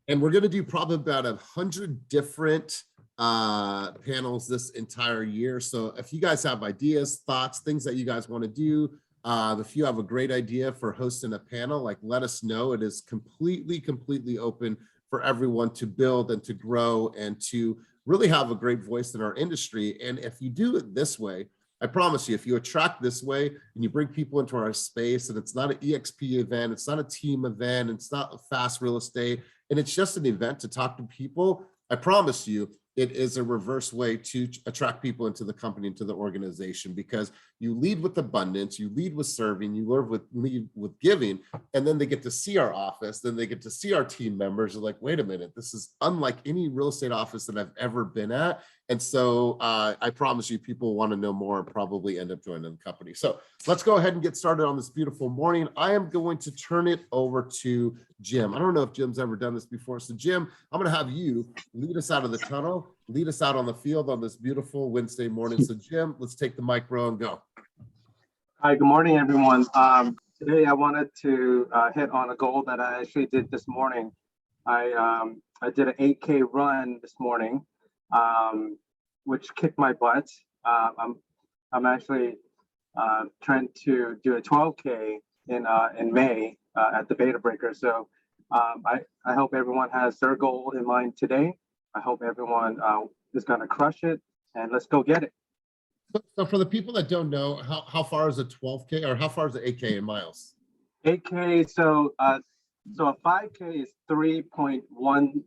And we're going to do probably about 100 different panels this entire year. So if you guys have ideas, thoughts, things that you guys want to do, if you have a great idea for hosting a panel, like let us know. It is completely open for everyone to build and to grow and to really have a great voice in our industry. And if you do it this way, I promise you, if you attract this way and you bring people into our space, and it's not an EXP event, it's not a team event, it's not a fast real estate, and it's just an event to talk to people, I promise you, it is a reverse way to attract people into the company, into the organization, because you lead with abundance, you lead with serving, you lead with giving, and then they get to see our office, then they get to see our team members. They're like, wait a minute, this is unlike any real estate office that I've ever been at. And so I promise you, people want to know more and probably end up joining the company. So let's go ahead and get started on this beautiful morning. I am going to turn it over to Jim. I don't know if Jim's ever done this before. So Jim, I'm going to have you lead us out of the tunnel, lead us out on the field on this beautiful Wednesday morning. So Jim, let's take the mic, bro, and go. Hi, good morning, everyone. Today I wanted to hit on a goal that I actually did this morning. I did an 8K run this morning, which kicked my butt. I'm actually trying to do a 12K in May at the Beta Breaker. So I hope everyone has their goal in mind today. I hope everyone is going to crush it, and let's go get it. So for the people that don't know, how far is a 12K, or how far is the 8K in miles? 8K, so a 5K is 3.1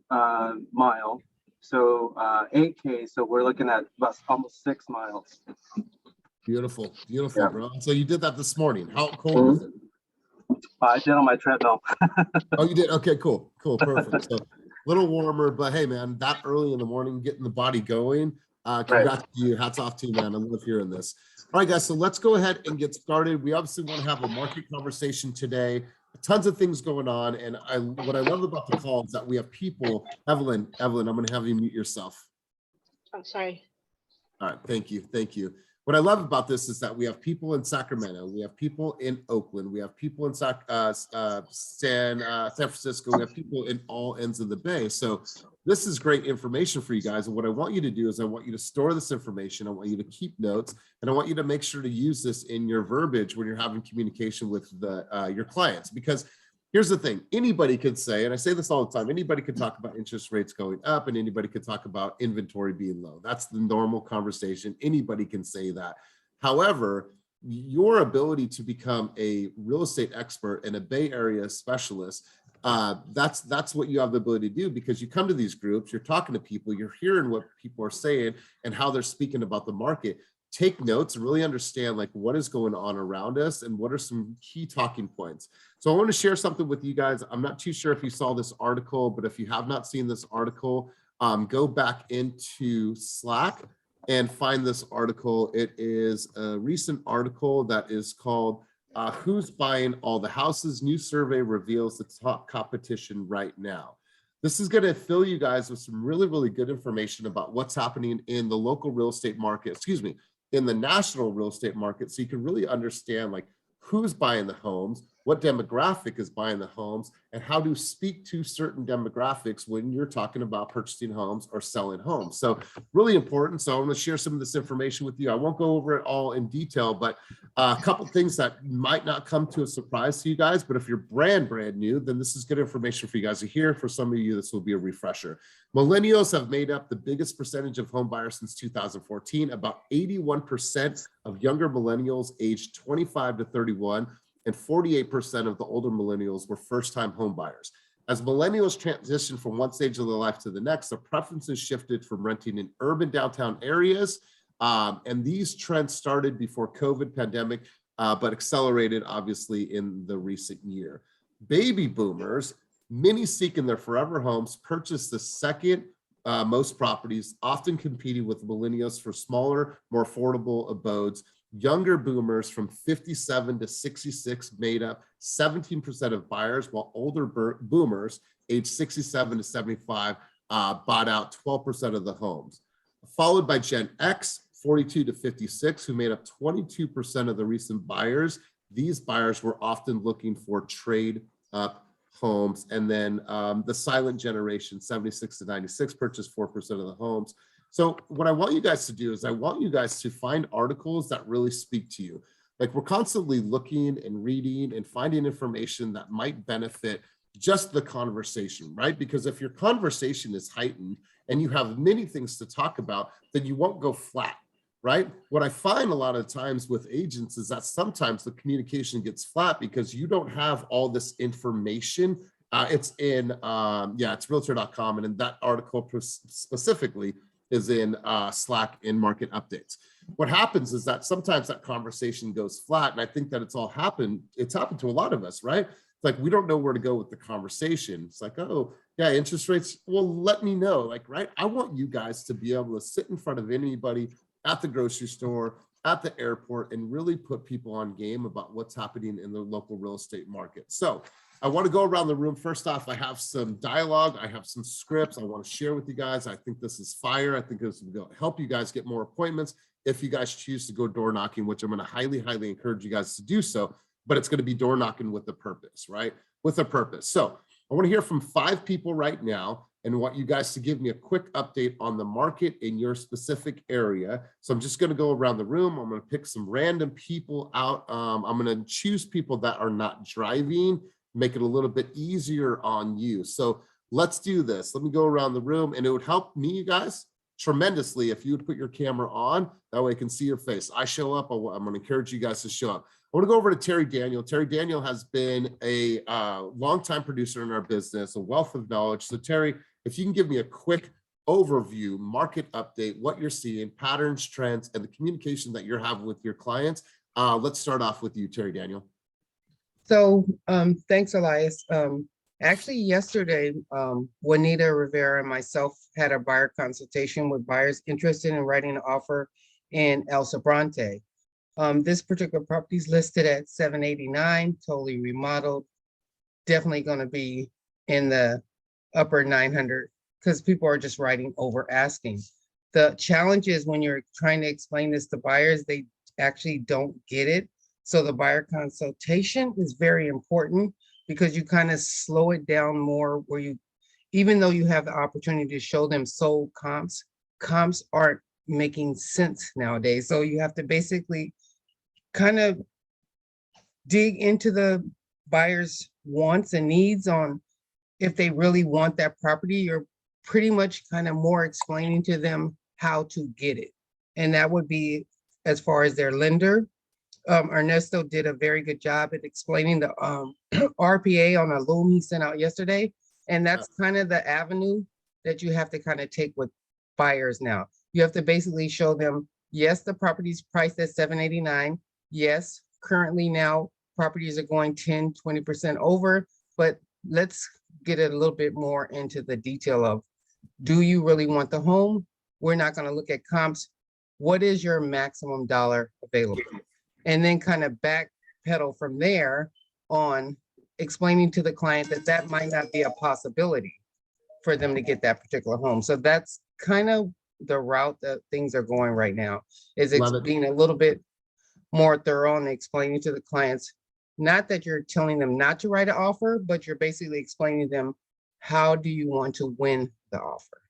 mile. So 8K, so we're looking at about almost 6 miles. Beautiful, yeah. Bro. So you did that this morning. How cold was it? I did on my treadmill. Oh, you did? Okay, cool, perfect. So a little warmer, but hey, man, that early in the morning, getting the body going. Congrats to you. Hats off to you, man. I love hearing this. All right, guys, so let's go ahead and get started. We obviously want to have a market conversation today. Tons of things going on. And what I love about the call is that we have people. Evelyn, I'm going to have you mute yourself. I'm sorry. All right, thank you. What I love about this is that we have people in Sacramento, we have people in Oakland, we have people in San Francisco, we have people in all ends of the Bay. So this is great information for you guys. And what I want you to do is I want you to store this information. I want you to keep notes, and I want you to make sure to use this in your verbiage when you're having communication with your clients. Because here's the thing, anybody could say, and I say this all the time, anybody could talk about interest rates going up, and anybody could talk about inventory being low. That's the normal conversation. Anybody can say that. However, your ability to become a real estate expert and a Bay Area specialist, that's what you have the ability to do, because you come to these groups, you're talking to people, you're hearing what people are saying and how they're speaking about the market. Take notes and really understand like what is going on around us and what are some key talking points. So I want to share something with you guys. I'm not too sure if you saw this article, but if you have not seen this article, go back into Slack and find this article. It is a recent article that is called Who's Buying All the Houses? New survey reveals the top competition right now. This is going to fill you guys with some really good information about what's happening in the local real estate market, in the national real estate market, so you can really understand like who's buying the homes, what demographic is buying the homes, and how to speak to certain demographics when you're talking about purchasing homes or selling homes. So really important. So I'm going to share some of this information with you. I won't go over it all in detail, but a couple things that might not come to a surprise to you guys, but if you're brand new, then this is good information for you guys to hear. For some of you, this will be a refresher. Millennials have made up the biggest percentage of home buyers since 2014. About 81% of younger millennials aged 25 to 31 and 48% of the older millennials were first-time home buyers. As millennials transition from one stage of their life to the next, their preferences shifted from renting in urban downtown areas, and these trends started before COVID pandemic, but accelerated obviously in the recent year. Baby boomers, many seeking their forever homes, purchased the second most properties, often competing with millennials for smaller, more affordable abodes. Younger boomers from 57 to 66 made up 17% of buyers, while older boomers aged 67 to 75 bought out 12% of the homes. Followed by Gen X, 42 to 56, who made up 22% of the recent buyers. These buyers were often looking for trade up homes. And then the silent generation, 76 to 96, purchased 4% of the homes. So what I want you guys to do is I want you guys to find articles that really speak to you. Like, we're constantly looking and reading and finding information that might benefit just the conversation, right? Because if your conversation is heightened and you have many things to talk about, then you won't go flat, right? What I find a lot of times with agents is that sometimes the communication gets flat because you don't have all this information. It's in, it's realtor.com. And in that article specifically is in Slack in market updates. What happens is that sometimes that conversation goes flat. And I think that it's happened to a lot of us, right? It's like, we don't know where to go with the conversation. It's like, oh yeah, interest rates. Well, let me know, like, right? I want you guys to be able to sit in front of anybody at the grocery store, at the airport, and really put people on game about what's happening in the local real estate market. So I want to go around the room. First off, I have some dialogue. I have some scripts I want to share with you guys. I think this is fire. I think this will help you guys get more appointments if you guys choose to go door knocking, which I'm going to highly, highly encourage you guys to do so. But it's going to be door knocking with a purpose, right? With a purpose. So I want to hear from 5 people right now and want you guys to give me a quick update on the market in your specific area. So I'm just going to go around the room. I'm going to pick some random people out. I'm going to choose people that are not driving, make it a little bit easier on you. So let's do this. Let me go around the room, and it would help me, you guys, tremendously if you would put your camera on. That way I can see your face. I show up. I'm going to encourage you guys to show up. I want to go over to Terry Daniel. Terry Daniel has been a longtime producer in our business, a wealth of knowledge. So Terry, if you can give me a quick overview, market update, what you're seeing, patterns, trends, and the communication that you're having with your clients. Let's start off with you, Terry Daniel. So thanks, Elias. Actually, yesterday, Juanita Rivera and myself had a buyer consultation with buyers interested in writing an offer in El Sobrante. This particular property is listed at 789, totally remodeled. Definitely going to be in the upper 900 because people are just writing over asking. The challenge is when you're trying to explain this to buyers, they actually don't get it. So the buyer consultation is very important because you kind of slow it down more where you, even though you have the opportunity to show them sold comps aren't making sense nowadays. So you have to basically kind of dig into the buyer's wants and needs on if they really want that property. You're pretty much kind of more explaining to them how to get it. And that would be as far as their lender. Ernesto did a very good job at explaining the RPA on a loom he sent out yesterday. And that's kind of the avenue that you have to kind of take with buyers now. You have to basically show them, yes, the property's priced at 789. Yes, currently now properties are going 10, 20% over, but let's get it a little bit more into the detail of, do you really want the home? We're not going to look at comps. What is your maximum dollar available? And then kind of backpedal from there on explaining to the client that that might not be a possibility for them to get that particular home. So that's kind of the route that things are going right now, is being a little bit more thorough and explaining to the clients, not that you're telling them not to write an offer, but you're basically explaining to them, how do you want to win the offer?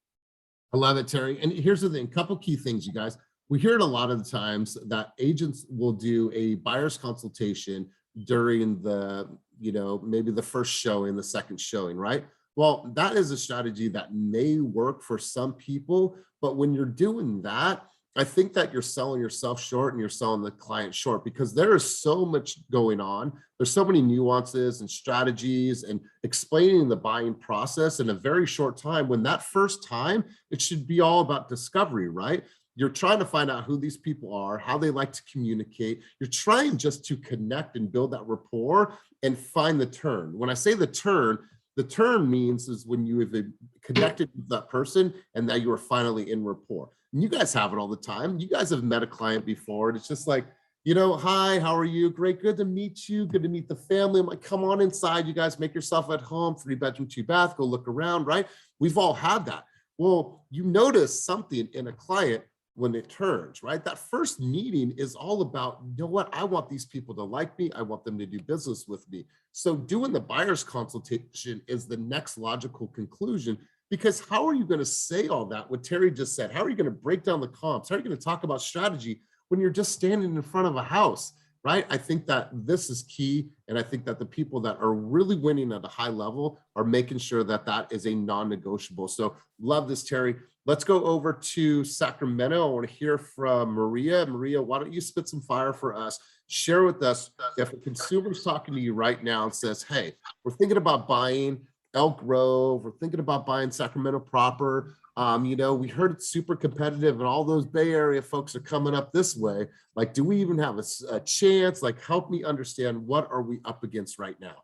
I love it, Terry. And here's the thing, couple key things, you guys. We hear it a lot of the times that agents will do a buyer's consultation during the, maybe the first showing, the second showing, right? Well, that is a strategy that may work for some people, but when you're doing that, I think that you're selling yourself short and you're selling the client short, because there is so much going on. There's so many nuances and strategies and explaining the buying process in a very short time, when that first time, it should be all about discovery, right? You're trying to find out who these people are, how they like to communicate. You're trying just to connect and build that rapport and find the turn. When I say the turn means is when you have connected with that person and now you are finally in rapport. And you guys have it all the time. You guys have met a client before, and it's just like, hi, how are you? Great, good to meet you. Good to meet the family. I'm like, come on inside. You guys make yourself at home, 3-bedroom, 2-bath, go look around, right? We've all had that. Well, you notice something in a client when it turns, right? That first meeting is all about, you know what, I want these people to like me. I want them to do business with me. So doing the buyer's consultation is the next logical conclusion, because how are you going to say all that, what Terry just said? How are you going to break down the comps? How are you going to talk about strategy when you're just standing in front of a house, right? I think that this is key. And I think that the people that are really winning at a high level are making sure that that is a non-negotiable. So love this, Terry. Let's go over to Sacramento. I want to hear from Maria. Maria, why don't you spit some fire for us? Share with us, if a consumer's talking to you right now and says, hey, we're thinking about buying Elk Grove, we're thinking about buying Sacramento proper. You know, we heard it's super competitive and all those Bay Area folks are coming up this way. Like, do we even have a chance? Like, help me understand, what are we up against right now?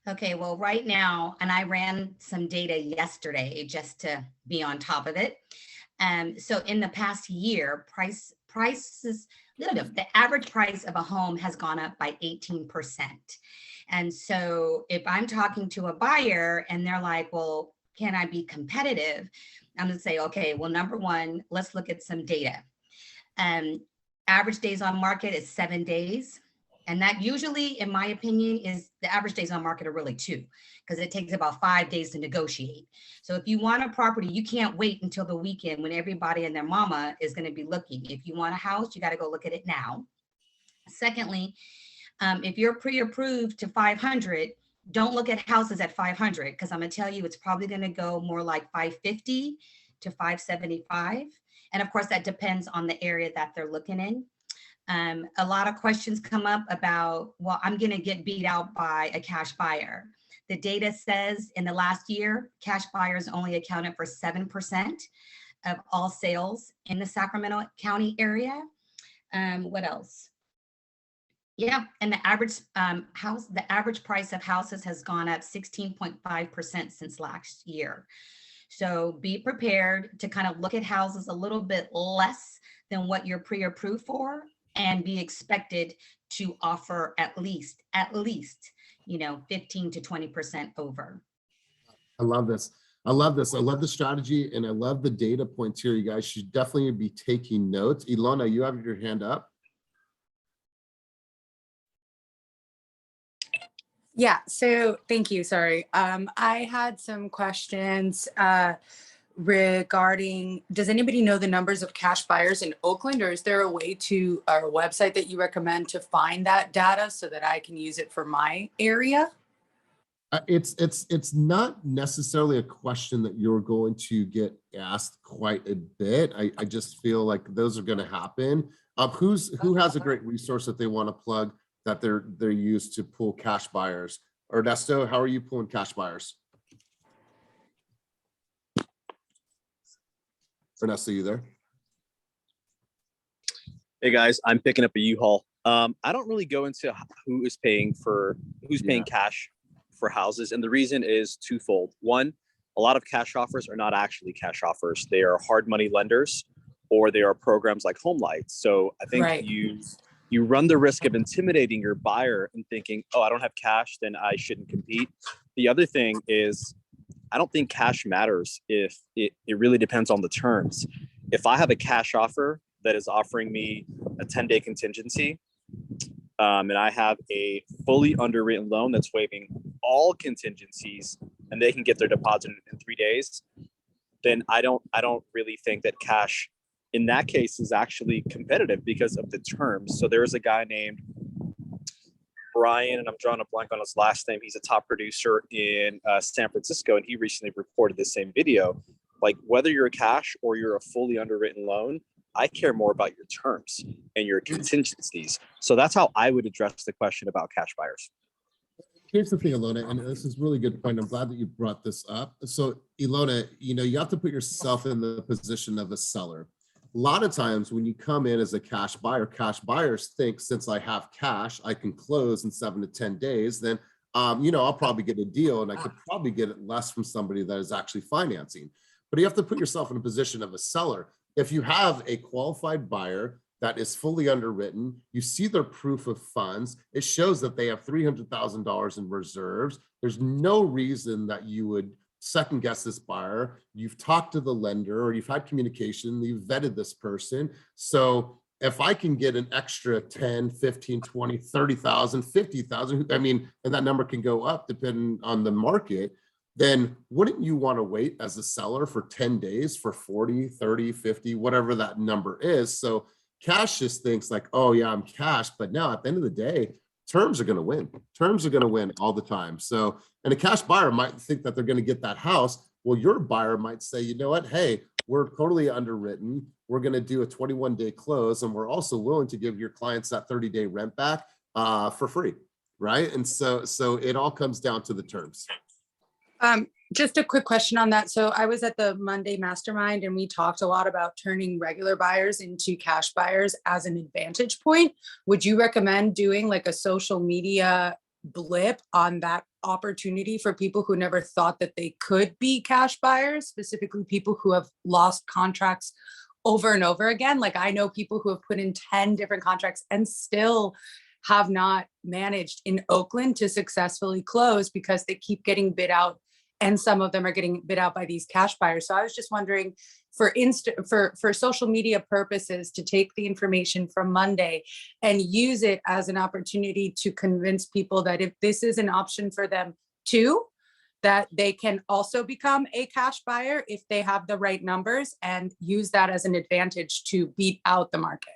Okay, well, right now, and I ran some data yesterday just to be on top of it. So in the past year, prices, the average price of a home has gone up by 18%. And so if I'm talking to a buyer and they're like, well, can I be competitive? I'm gonna say, okay, well, number one, let's look at some data. Average days on market is 7 days. And that usually, in my opinion, is the average days on market are really 2, because it takes about 5 days to negotiate. So if you want a property, you can't wait until the weekend when everybody and their mama is going to be looking. If you want a house, you got to go look at it now. Secondly, if you're pre-approved to 500, don't look at houses at 500, because I'm going to tell you it's probably going to go more like 550 to 575. And of course, that depends on the area that they're looking in. A lot of questions come up about, well, I'm going to get beat out by a cash buyer. The data says in the last year, cash buyers only accounted for 7% of all sales in the Sacramento County area. What else? Yeah, and the average the average price of houses has gone up 16.5% since last year. So be prepared to kind of look at houses a little bit less than what you're pre-approved for, and be expected to offer at least, 15 to 20% over. I love this. I love this. I love the strategy, and I love the data points here. You guys should definitely be taking notes. Ilona, you have your hand up. Yeah, so thank you. Sorry. I had some questions regarding, does anybody know the numbers of cash buyers in Oakland, or is there a way to, or a website that you recommend to find that data so that I can use it for my area? It's not necessarily a question that you're going to get asked quite a bit. I just feel like those are going to happen. Who has a great resource that they want to plug that they're used to pull cash buyers? Ernesto, how are you pulling cash buyers? Ernesto, you there? Hey guys, I'm picking up a U-Haul. I don't really go into who's paying cash for houses, and the reason is twofold. One, a lot of cash offers are not actually cash offers. They are hard money lenders, or they are programs like Home Lights. So I think you run the risk of intimidating your buyer and thinking, oh, I don't have cash, then I shouldn't compete. The other thing is, I don't think cash matters if it really depends on the terms. If I have a cash offer that is offering me a 10-day contingency, and I have a fully underwritten loan that's waiving all contingencies, and they can get their deposit in 3 days, then I don't really think that cash in that case is actually competitive because of the terms. So there is a guy named Brian, and I'm drawing a blank on his last name. He's a top producer in San Francisco, and he recently reported the same video. Like, whether you're a cash or you're a fully underwritten loan, I care more about your terms and your contingencies. So that's how I would address the question about cash buyers. Here's the thing, Ilona, and this is a really good point. I'm glad that you brought this up. So Ilona, you have to put yourself in the position of a seller. A lot of times when you come in as a cash buyer, cash buyers think, since I have cash, I can close in 7 to 10 days, then, I'll probably get a deal, and I could probably get it less from somebody that is actually financing. But you have to put yourself in a position of a seller. If you have a qualified buyer that is fully underwritten, you see their proof of funds, it shows that they have $300,000 in reserves. There's no reason that you would second guess this buyer. You've talked to the lender or you've had communication, you've vetted this person. So if I can get an extra 10, 15, 20, 30,000, 50,000, I mean, and that number can go up depending on the market, then wouldn't you want to wait as a seller for 10 days for 40, 30, 50, whatever that number is? So cash just thinks like, oh yeah, I'm cash. But now at the end of the day, terms are going to win. Terms are going to win all the time. So, and a cash buyer might think that they're going to get that house. Well, your buyer might say, you know what? Hey, we're totally underwritten. We're going to do a 21-day close. And we're also willing to give your clients that 30-day rent back for free. Right. And so it all comes down to the terms. Just a quick question on that. So I was at the Monday Mastermind and we talked a lot about turning regular buyers into cash buyers as an advantage point. Would you recommend doing like a social media blip on that opportunity for people who never thought that they could be cash buyers, specifically people who have lost contracts over and over again? Like I know people who have put in 10 different contracts and still have not managed in Oakland to successfully close because they keep getting bid out. And some of them are getting bid out by these cash buyers. So I was just wondering for social media purposes to take the information from Monday and use it as an opportunity to convince people that if this is an option for them too, that they can also become a cash buyer if they have the right numbers and use that as an advantage to beat out the market.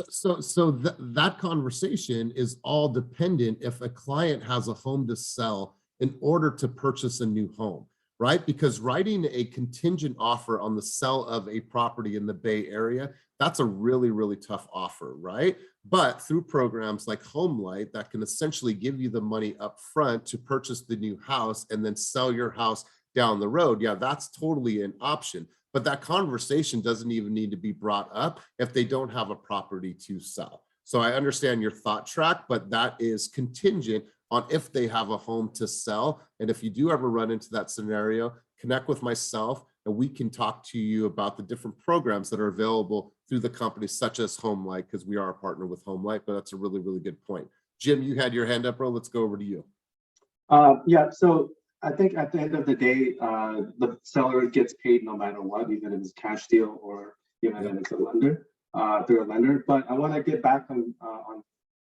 So that conversation is all dependent if a client has a home to sell in order to purchase a new home, right? Because writing a contingent offer on the sale of a property in the Bay Area, that's a really, really tough offer, right? But through programs like HomeLight that can essentially give you the money up front to purchase the new house and then sell your house down the road, yeah, that's totally an option. But that conversation doesn't even need to be brought up if they don't have a property to sell. So I understand your thought track, but that is contingent on if they have a home to sell. And if you do ever run into that scenario, connect with myself and we can talk to you about the different programs that are available through the company, such as HomeLight, because we are a partner with HomeLight, but that's a really, really good point. Jim, you had your hand up, bro. Let's go over to you. Yeah, so I think at the end of the day, the seller gets paid no matter what, even if it's cash deal or even if it's a lender, through a lender. But I want to get back on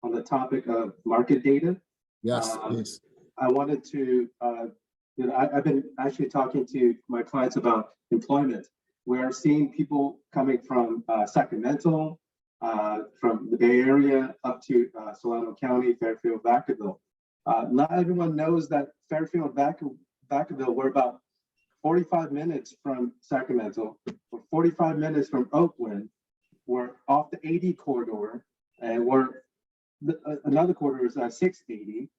the topic of market data. Yes, please. I wanted to, I've been actually talking to my clients about employment. We are seeing people coming from Sacramento, from the Bay Area up to Solano County, Fairfield, Vacaville. Not everyone knows that Fairfield, Vacaville, we're about 45 minutes from Sacramento, we're 45 minutes from Oakland, we're off the 80 corridor, and another corridor is 680.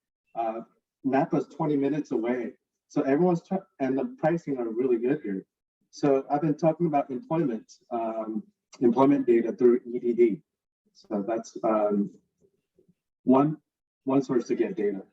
Napa's 20 minutes away. So everyone's, and the pricing are really good here. So I've been talking about employment data through EDD. So that's one source to get data.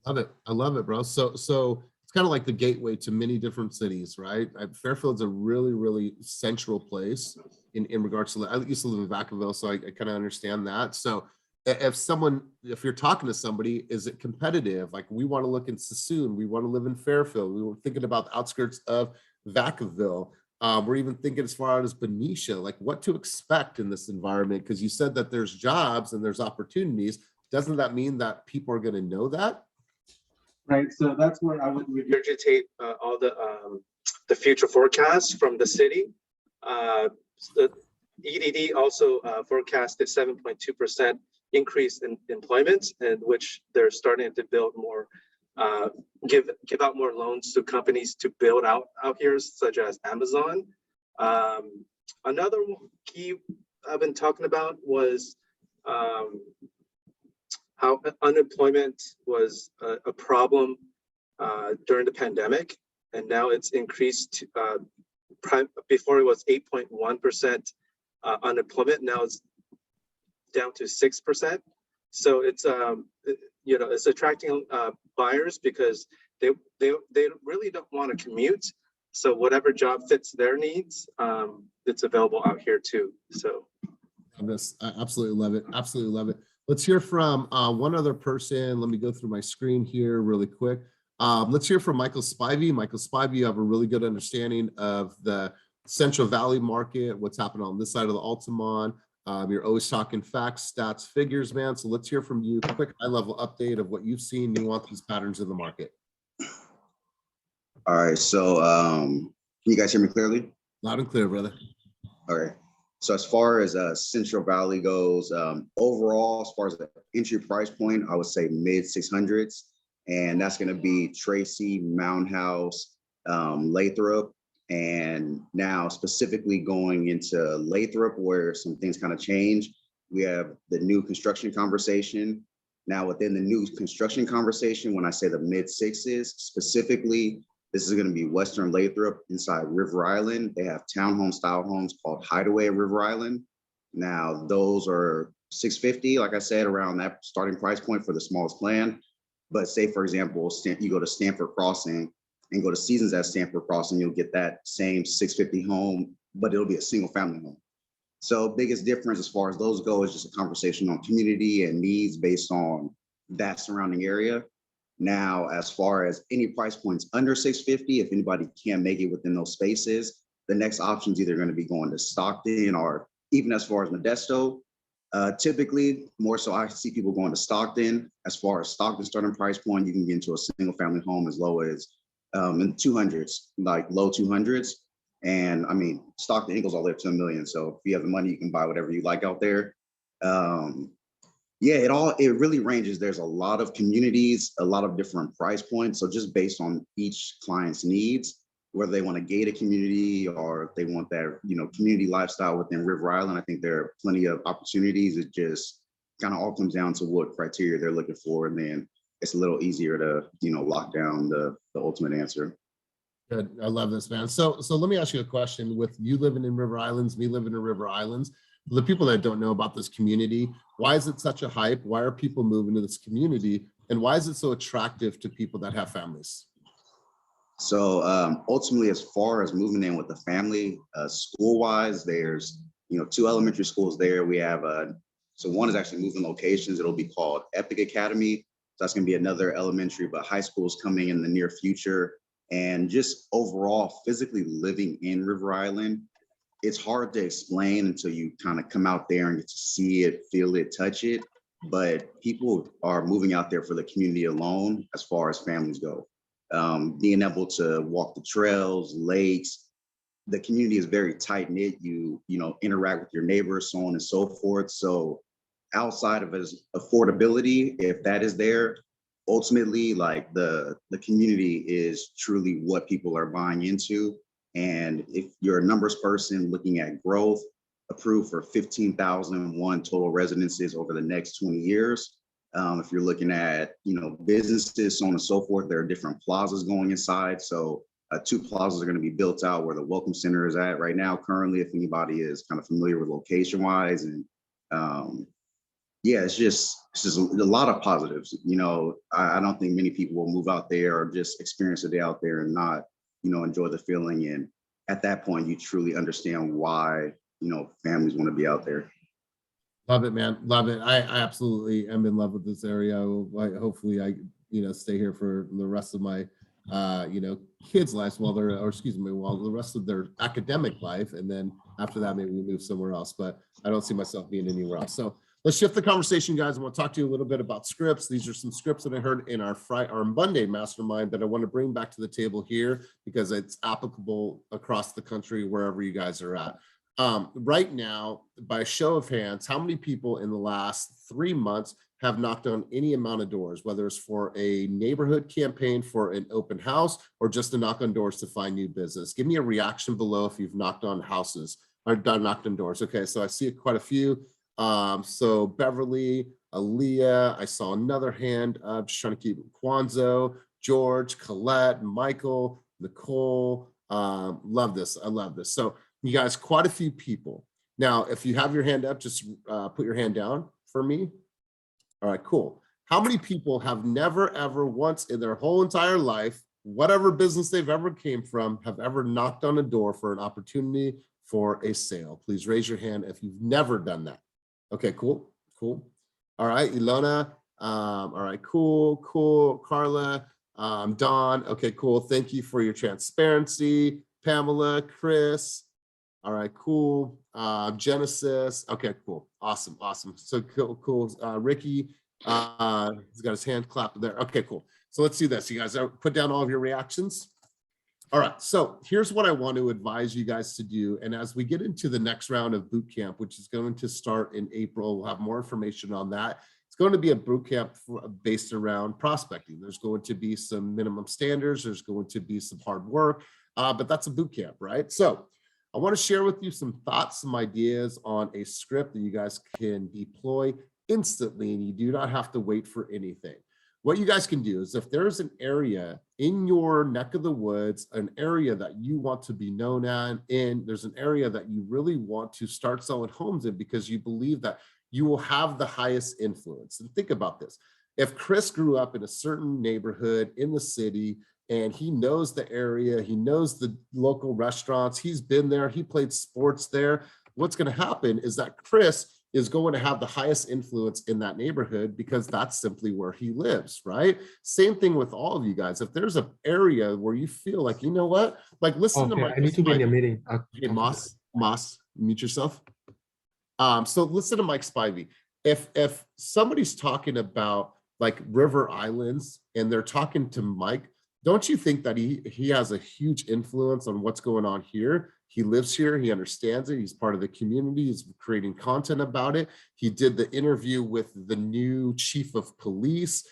Love it. I love it, bro. So it's kind of like the gateway to many different cities, right? Fairfield's a really, really central place in regards to, I used to live in Vacaville, so I kind of understand that. So if you're talking to somebody, is it competitive? Like we want to look in Sassoon, we want to live in Fairfield. We were thinking about the outskirts of Vacaville. We're even thinking as far out as Benicia, like what to expect in this environment. Because you said that there's jobs and there's opportunities. Doesn't that mean that people are going to know that? Right. So that's where I would regurgitate all the future forecasts from the city. The EDD also forecasted 7.2% increase in employment, and which they're starting to build more, give out more loans to companies to build out here, such as Amazon. Another key I've been talking about was how unemployment was a problem during the pandemic, and now it's increased. Before it was 8.1% unemployment, now it's down to 6%. So it's it's attracting buyers because they really don't want to commute. So whatever job fits their needs, it's available out here too. So I absolutely love it. Absolutely love it. Let's hear from one other person. Let me go through my screen here really quick. Let's hear from Michael Spivey. Michael Spivey, you have a really good understanding of the Central Valley market, what's happening on this side of the Altamont. You're always talking facts, stats, figures, man. So let's hear from you. Quick high-level update of what you've seen, nuances, patterns in the market. All right, so can you guys hear me clearly? Loud and clear, brother. All right. So as far as Central Valley goes, overall, as far as the entry price point, I would say mid 600s, and that's going to be Tracy, Mound House, Lathrop, and now specifically going into Lathrop, where some things kind of change. We have the new construction conversation. Now within the new construction conversation, when I say the mid sixes, specifically, this is going to be Western Lathrop inside River Island. They have townhome style homes called Hideaway at River Island. Now those are 650, like I said, around that starting price point for the smallest plan. But say, for example, you go to Stanford Crossing and go to Seasons at Stanford Crossing, you'll get that same 650 home, but it'll be a single family home. So biggest difference as far as those go is just a conversation on community and needs based on that surrounding area. Now, as far as any price points under 650, if anybody can't make it within those spaces, the next option is either going to be going to Stockton or even as far as Modesto. Typically, more so I see people going to Stockton. As far as Stockton starting price point, you can get into a single family home as low as in 200s, like low 200s. And I mean, Stockton Eagles all the way up to $1 million. So if you have the money, you can buy whatever you like out there. Yeah, it really ranges. There's a lot of communities, a lot of different price points. So just based on each client's needs, whether they want to gate a community or if they want that, community lifestyle within River Island, I think there are plenty of opportunities. It just kind of all comes down to what criteria they're looking for. And then it's a little easier to, lock down the ultimate answer. Good. I love this, man. So let me ask you a question. With you living in River Islands, me living in River Islands, for the people that don't know about this community, why is it such a hype? Why are people moving to this community? And why is it so attractive to people that have families? So ultimately, as far as moving in with the family, school-wise, there's, 2 elementary schools there. We have, so one is actually moving locations. It'll be called Epic Academy. So that's going to be another elementary, but high school's coming in the near future. And just overall, physically living in River Island, it's hard to explain until you kind of come out there and get to see it, feel it, touch it. But people are moving out there for the community alone as far as families go. Being able to walk the trails, lakes, the community is very tight knit. You interact with your neighbors, so on and so forth. So outside of affordability, if that is there, ultimately, like the community is truly what people are buying into. And if you're a numbers person looking at growth, approved for 15,001 total residences over the next 20 years. If you're looking at, businesses, so on and so forth, there are different plazas going inside. So 2 plazas are going to be built out where the Welcome Center is at right now. Currently, if anybody is kind of familiar with location wise, and yeah, it's just a lot of positives. I don't think many people will move out there or just experience a day out there and not, enjoy the feeling. And at that point, you truly understand why, families want to be out there. Love it, man. Love it. I absolutely am in love with this area. Hopefully I, stay here for the rest of my, kids' lives while the rest of their academic life. And then after that, maybe we move somewhere else, but I don't see myself being anywhere else. So let's shift the conversation, guys. I want to talk to you a little bit about scripts. These are some scripts that I heard in our Monday mastermind that I want to bring back to the table here because it's applicable across the country, wherever you guys are at. Right now, by a show of hands, how many people in the last 3 months have knocked on any amount of doors, whether it's for a neighborhood campaign, for an open house, or just to knock on doors to find new business? Give me a reaction below if you've knocked on houses or knocked on doors. Okay, so I see quite a few. So Beverly, Aaliyah, I saw another hand up, just trying to keep Kwanzo, George, Colette, Michael, Nicole. Love this. I love this. So you guys, quite a few people. Now, if you have your hand up, just put your hand down for me. All right, cool. How many people have never, ever once in their whole entire life, whatever business they've ever came from, have ever knocked on a door for an opportunity for a sale? Please raise your hand if you've never done that. Okay, cool. All right, Ilona. All right, cool. Carla. Don, okay, cool. Thank you for your transparency. Pamela, Chris. All right, cool. Genesis. Okay, cool. Awesome, awesome. So cool. Ricky, he's got his hand clapped there. Okay, cool. So let's do this. You guys put down all of your reactions. All right, so here's what I want to advise you guys to do. And as we get into the next round of boot camp, which is going to start in April, we'll have more information on that. It's going to be a boot camp based around prospecting. There's going to be some minimum standards. There's going to be some hard work, but that's a boot camp, right? So I want to share with you some thoughts, some ideas on a script that you guys can deploy instantly, and you do not have to wait for anything. What you guys can do is if there's an area in your neck of the woods, an area that you want to be known in, there's an area that you really want to start selling homes in because you believe that you will have the highest influence. And think about this. If Chris grew up in a certain neighborhood in the city and he knows the area, he knows the local restaurants, he's been there, he played sports there, what's going to happen is that Chris is going to have the highest influence in that neighborhood because that's simply where he lives, right? Same thing with all of you guys. If there's an area where you feel like, you know what, like listen to my— I need to get in a meeting. Hey, Moss, mute yourself. So listen to Mike Spivey. If somebody's talking about like River Islands and they're talking to Mike, don't you think that he has a huge influence on what's going on here? He lives here, he understands it, he's part of the community, he's creating content about it. He did the interview with the new chief of police.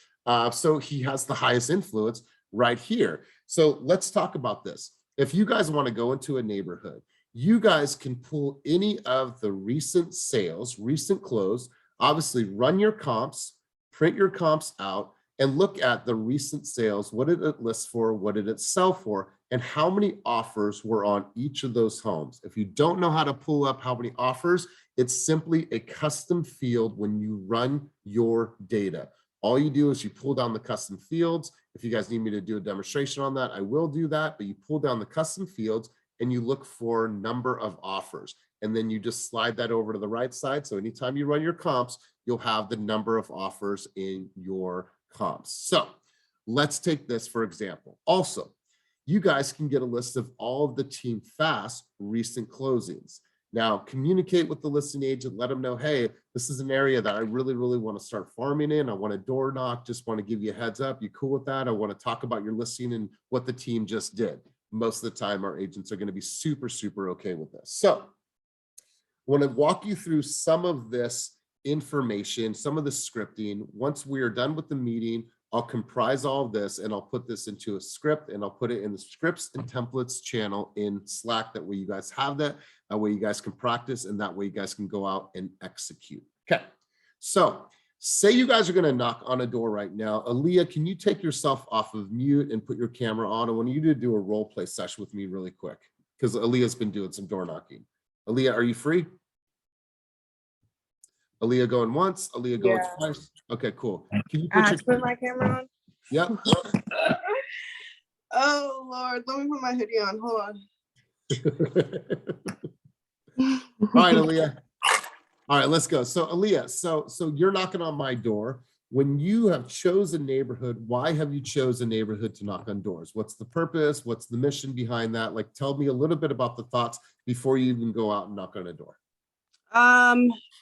So he has the highest influence right here. So let's talk about this. If you guys want to go into a neighborhood, you guys can pull any of the recent sales, recent close, obviously run your comps, print your comps out, and look at the recent sales. What did it list for? What did it sell for? And how many offers were on each of those homes? If you don't know how to pull up how many offers, it's simply a custom field when you run your data. All you do is you pull down the custom fields. If you guys need me to do a demonstration on that, I will do that, but you pull down the custom fields and you look for number of offers. And then you just slide that over to the right side. So anytime you run your comps, you'll have the number of offers in your comps. So let's take this for example. Also, you guys can get a list of all of the Team Fast recent closings. Now communicate with the listing agent, let them know, hey, this is an area that I really, really want to start farming in. I want to door knock, just want to give you a heads up. You cool with that? I want to talk about your listing and what the team just did. Most of the time, our agents are going to be super, super okay with this. So I want to walk you through some of this information, some of the scripting. Once we are done with the meeting, I'll comprise all of this and I'll put this into a script and I'll put it in the scripts and templates channel in Slack. That way you guys have that. That way you guys can practice and that way you guys can go out and execute. Okay. So say you guys are going to knock on a door right now. Aaliyah, can you take yourself off of mute and put your camera on? I want you to do a role play session with me really quick because Aaliyah's been doing some door knocking. Aaliyah, are you free? Aaliyah going once, Aaliyah going twice. Okay, cool. Can you put my camera on? Yep. Oh Lord, let me put my hoodie on. Hold on. All right, Aaliyah. All right, let's go. So Aaliyah, so you're knocking on my door. When you have chosen a neighborhood, why have you chosen a neighborhood to knock on doors? What's the purpose? What's the mission behind that? Like, tell me a little bit about the thoughts before you even go out and knock on a door.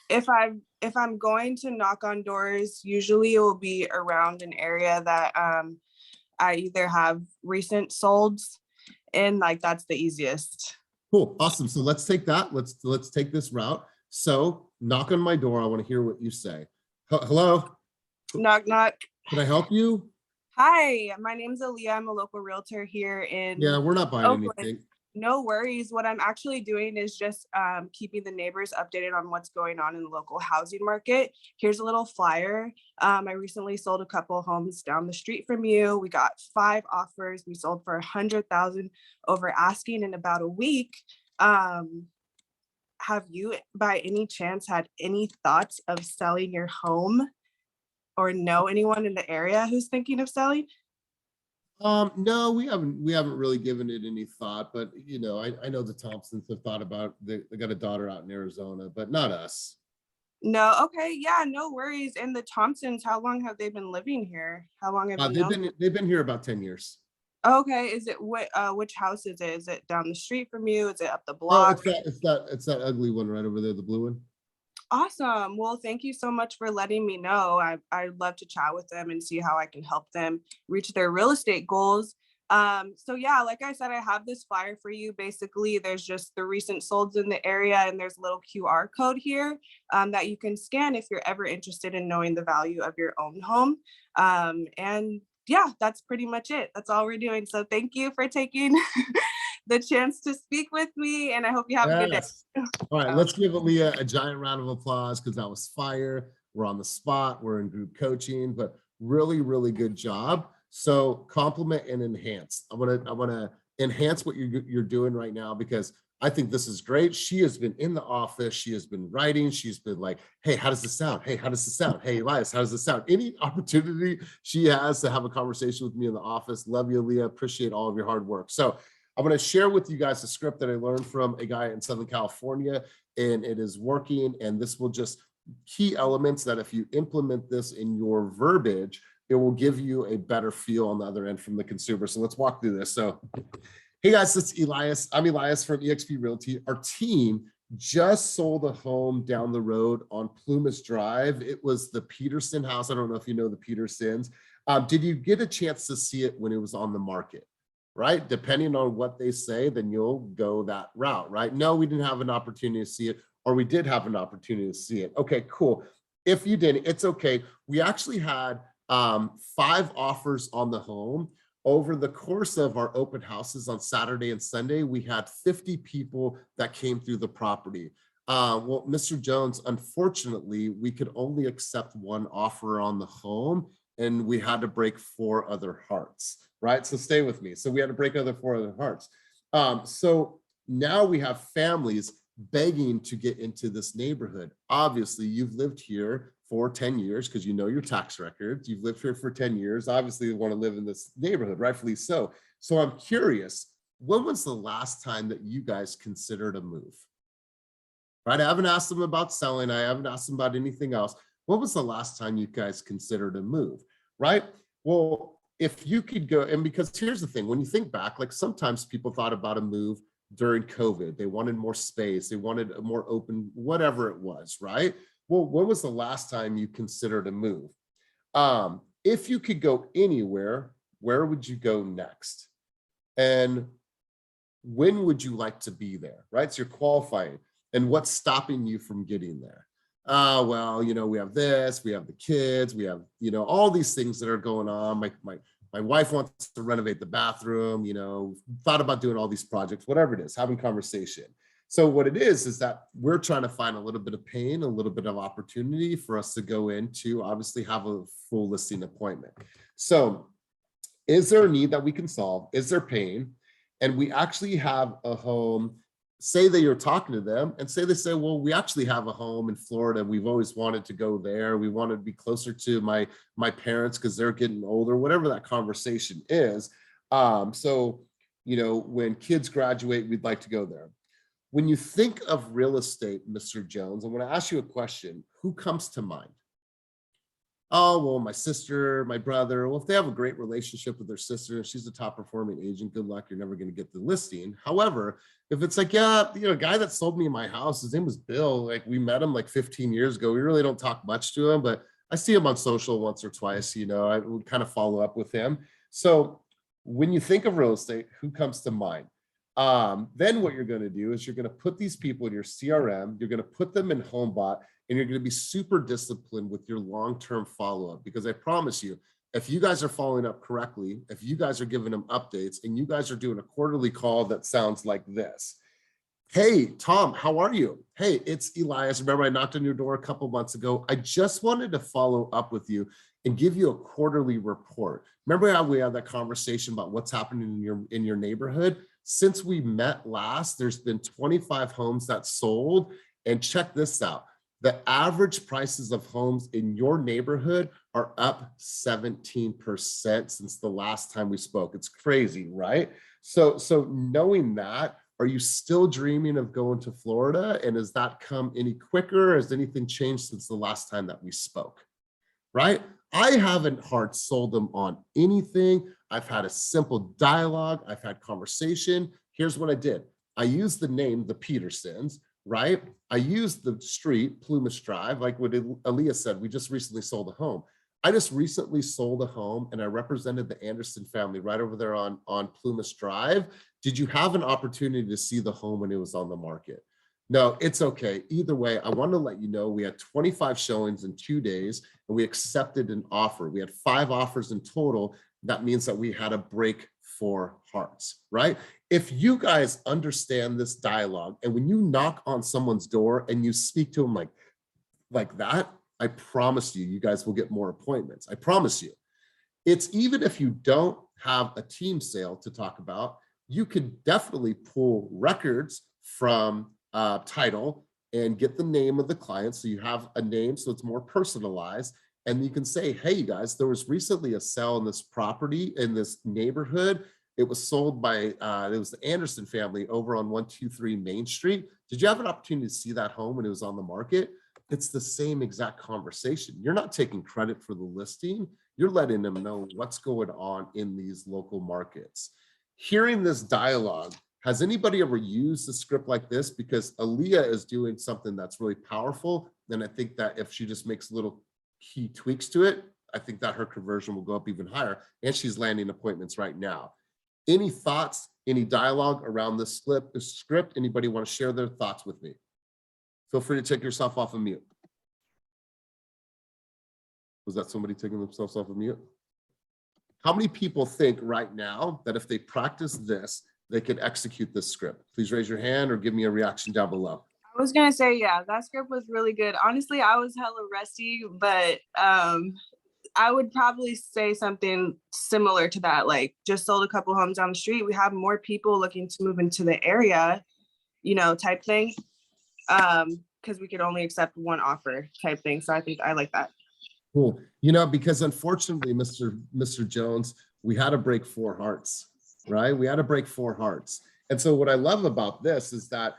If I'm going to knock on doors, usually it will be around an area that I either have recent solds in, like that's the easiest. Cool, awesome. So let's take that. Let's take this route. So knock on my door. I want to hear what you say. Hello? Knock, knock. Can I help you? Hi, my name's Aaliyah. I'm a local realtor here in Yeah, we're not buying Oakland. anything. No worries. What I'm actually doing is just keeping the neighbors updated on what's going on in the local housing market. Here's a little flyer. I recently sold a couple homes down the street from you. We got 5 offers. We sold for 100,000 over asking in about a week. Have you by any chance had any thoughts of selling your home or know anyone in the area who's thinking of selling? No, we haven't really given it any thought, but you know, I know the Thompsons have thought about they got a daughter out in Arizona, but not us. No, okay, yeah, no worries. And the Thompsons, how long have they been living here? How long have you known? They've been here about 10 years. Okay, is it what which house is it? Is it down the street from you? Is it up the Oh, block? it's that ugly one right over there, the blue one. Awesome. Well, thank you so much for letting me know. I'd love to chat with them and see how I can help them reach their real estate goals. So yeah, like I said, I have this flyer for you. Basically, there's just the recent solds in the area, and there's a little QR code here that you can scan if you're ever interested in knowing the value of your own home. And yeah, that's pretty much it. That's all we're doing. So thank you for taking the chance to speak with me, and I hope you have a good day. Yes. All right, let's give Aaliyah a giant round of applause because that was fire. We're on the spot. We're in group coaching, but really, really good job. So compliment and enhance. I want to enhance what you're doing right now because I think this is great. She has been in the office. She has been writing. She's been like, hey, how does this sound? Hey, how does this sound? Hey, Elias, how does this sound? Any opportunity she has to have a conversation with me in the office. Love you, Aaliyah. Appreciate all of your hard work. So I'm going to share with you guys a script that I learned from a guy in Southern California, and it is working. And this will just key elements that if you implement this in your verbiage, it will give you a better feel on the other end from the consumer. So let's walk through this. So, hey guys, it's Elias. I'm Elias from eXp Realty. Our team just sold a home down the road on Plumas Drive. It was the Peterson house. I don't know if you know the Petersons. Did you get a chance to see it when it was on the market? Right? Depending on what they say, then you'll go that route, right? No, we didn't have an opportunity to see it, or we did have an opportunity to see it. Okay, cool. If you didn't, it's okay. We actually had 5 offers on the home. Over the course of our open houses on Saturday and Sunday, we had 50 people that came through the property. Well, Mr. Jones, unfortunately, we could only accept 1 offer on the home, and we had to break 4 other hearts. Right? So stay with me. So we had to break 4 other hearts. So now we have families begging to get into this neighborhood. Obviously, you've lived here for 10 years because you know your tax records. You've lived here for 10 years. Obviously, you want to live in this neighborhood, rightfully so. So I'm curious, when was the last time that you guys considered a move? Right? I haven't asked them about selling. I haven't asked them about anything else. When was the last time you guys considered a move? Right? Well, if you could go, and because here's the thing, when you think back, like sometimes people thought about a move during COVID, they wanted more space, they wanted a more open, whatever it was, right? Well, when was the last time you considered a move? If you could go anywhere, where would you go next? And when would you like to be there, right? So you're qualifying, and what's stopping you from getting there? Well, you know, we have this, we have the kids, we have, you know, all these things that are going on. My wife wants to renovate the bathroom, you know, thought about doing all these projects, whatever it is, having conversation. So what it is that we're trying to find a little bit of pain, a little bit of opportunity for us to go into, obviously have a full listing appointment. So is there a need that we can solve? Is there pain? And we actually have a home. Say that you're talking to them and they say, well, we actually have a home in Florida. We've always wanted to go there. We want to be closer to my parents because they're getting older, whatever that conversation is. So, you know, when kids graduate, we'd like to go there. When you think of real estate, Mr. Jones, I'm going to ask you a question. Who comes to mind? Oh, well, my sister, my brother. Well, if they have a great relationship with their sister, she's a top performing agent, good luck, you're never going to get the listing. However, if it's like, yeah, you know, a guy that sold me my house, his name was Bill, like we met him like 15 years ago. We really don't talk much to him, but I see him on social once or twice, you know, I would kind of follow up with him. So when you think of real estate, who comes to mind? Then what you're going to do is you're going to put these people in your CRM, you're going to put them in HomeBot, and you're going to be super disciplined with your long-term follow-up, because I promise you, if you guys are following up correctly, if you guys are giving them updates and you guys are doing a quarterly call that sounds like this. Hey, Tom, how are you? Hey, it's Elias. Remember I knocked on your door a couple months ago. I just wanted to follow up with you and give you a quarterly report. Remember how we had that conversation about what's happening in your neighborhood? Since we met last, there's been 25 homes that sold. And check this out. The average prices of homes in your neighborhood are up 17% since the last time we spoke. It's crazy, right? So knowing that, Are you still dreaming of going to Florida? And has that come any quicker? Has anything changed since the last time that we spoke? Right? I haven't hard sold them on anything. I've had a simple dialogue. I've had conversation. Here's what I did. I used the name, the Petersons, right? I used the street, Plumas Drive, like what Aaliyah said, we just recently sold a home. I just recently sold a home and I represented the Anderson family right over there on Plumas Drive. Did you have an opportunity to see the home when it was on the market? No, it's okay. Either way, I want to let you know we had 25 showings in 2 days and we accepted an offer. We had 5 offers in total. That means that we had to break 4 hearts, right? If you guys understand this dialogue and when you knock on someone's door and you speak to them like that, I promise you, you guys will get more appointments. I promise you. It's even if you don't have a team sale to talk about, you could definitely pull records from title and get the name of the client. So you have a name, so it's more personalized. And you can say, hey, you guys, there was recently a sale in this property in this neighborhood. It was sold by, it was the Anderson family over on 123 Main Street. Did you have an opportunity to see that home when it was on the market? It's the same exact conversation. You're not taking credit for the listing. You're letting them know what's going on in these local markets. Hearing this dialogue, has anybody ever used a script like this? Because Aaliyah is doing something that's really powerful. And I think that if she just makes little key tweaks to it, I think that her conversion will go up even higher. And she's landing appointments right now. Any thoughts, any dialogue around this script? Anybody want to share their thoughts with me? Feel free to take yourself off of mute. Was that somebody taking themselves off of mute? How many people think right now that if they practice this, they could execute this script? Please raise your hand or give me a reaction down below. I was gonna say, yeah, that script was really good. Honestly, I was hella rusty, but I would probably say something similar to that, like just sold a couple homes down the street. We have more people looking to move into the area, you know, type thing. Because we could only accept 1 offer type thing. So I think I like that. Cool. You know, because unfortunately, Mr. Jones, we had to break 4 hearts, right? We had to break 4 hearts. And so what I love about this is that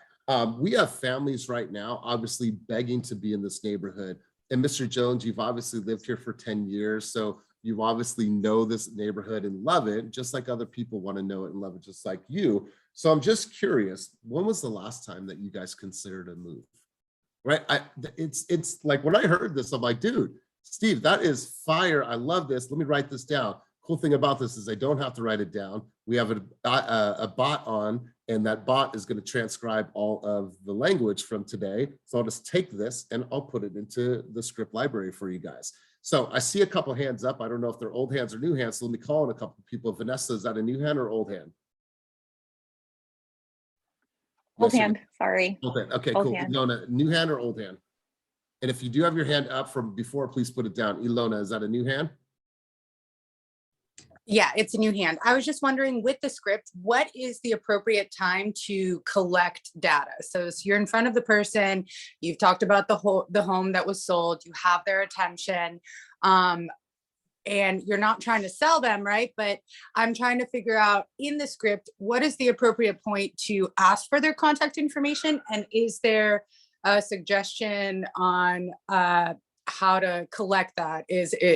we have families right now, obviously begging to be in this neighborhood. And Mr. Jones, you've obviously lived here for 10 years. So you obviously know this neighborhood and love it, just like other people want to know it and love it, just like you. So I'm just curious, when was the last time that you guys considered a move? Right? It's like when I heard this, I'm like, dude, Steve, that is fire. I love this. Let me write this down. Cool thing about this is I don't have to write it down. We have a bot on, and that bot is going to transcribe all of the language from today. So I'll just take this and I'll put it into the script library for you guys. So I see a couple hands up. I don't know if they're old hands or new hands. So let me call in a couple of people. Vanessa, is that a new hand or old hand? Old hand, sorry. Okay, Old cool. hand. Ilona, new hand or old hand? And if you do have your hand up from before, please put it down. Ilona, is that a new hand? Yeah, it's a new hand. I was just wondering with the script, what is the appropriate time to collect data? So you're in front of the person, you've talked about the home that was sold, you have their attention, and you're not trying to sell them, right? But I'm trying to figure out in the script, what is the appropriate point to ask for their contact information? And is there a suggestion on how to collect that?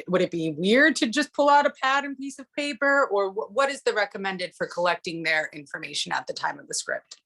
Would it be weird to just pull out a pad and piece of paper, or what is the recommended for collecting their information at the time of the script?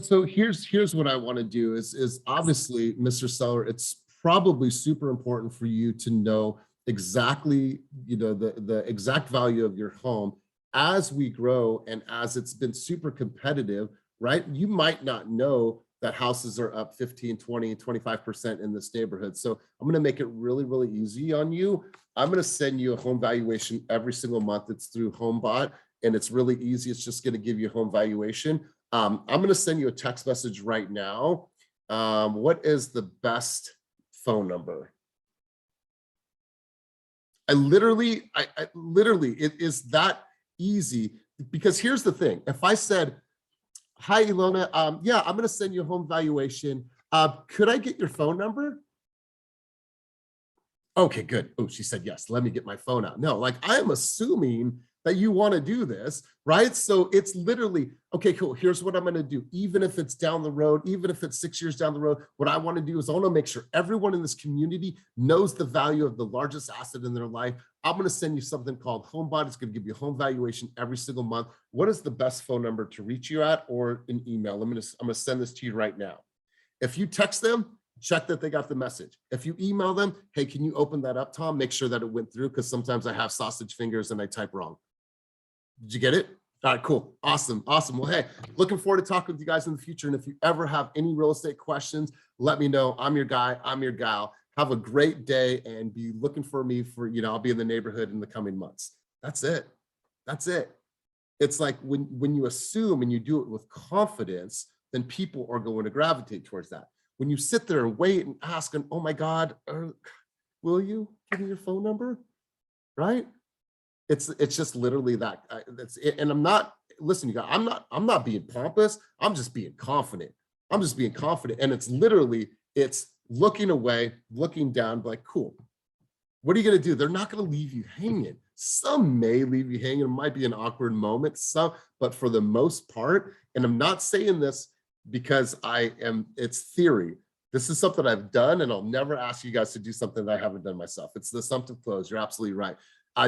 So here's what I want to do is obviously, Mr. Seller, it's probably super important for you to know exactly, you know, the exact value of your home as we grow and as it's been super competitive, right? You might not know that houses are up 15, 20, 25% in this neighborhood. So I'm going to make it really, really easy on you. I'm going to send you a home valuation every single month. It's through HomeBot, and it's really easy. It's just going to give you a home valuation. I'm going to send you a text message right now. What is the best phone number? I literally, it is that easy, because here's the thing. If I said, hi, Ilona, yeah, I'm going to send you a home valuation. Could I get your phone number? Okay, good. Oh, she said yes. Let me get my phone out. No, like I am assuming that you want to do this, right? So it's literally, okay, cool. Here's what I'm going to do. Even if it's down the road, even if it's 6 years down the road, what I want to do is I want to make sure everyone in this community knows the value of the largest asset in their life. I'm going to send you something called HomeBot. It's going to give you a home valuation every single month. What is the best phone number to reach you at, or an email? I'm going to send this to you right now. If you text them, check that they got the message. If you email them, hey, can you open that up, Tom? Make sure that it went through, because sometimes I have sausage fingers and I type wrong. Did you get it? All right, cool. Awesome. Awesome. Well, hey, looking forward to talking with you guys in the future. And if you ever have any real estate questions, let me know. I'm your guy. I'm your gal. Have a great day, and be looking for me for, I'll be in the neighborhood in the coming months. That's it. That's it. It's like when you assume and you do it with confidence, then people are going to gravitate towards that. When you sit there and wait and ask, and oh my God, will you give me your phone number? Right? It's just literally that. That's it. And I'm not, listen, you guys, I'm not being pompous. I'm just being confident. I'm just being confident. And it's literally, it's looking away, looking down, like, cool. What are you going to do? They're not going to leave you hanging. Some may leave you hanging. It might be an awkward moment. Some, but for the most part, and I'm not saying this because it's theory. This is something I've done, and I'll never ask you guys to do something that I haven't done myself. It's the assumptive close. You're absolutely right.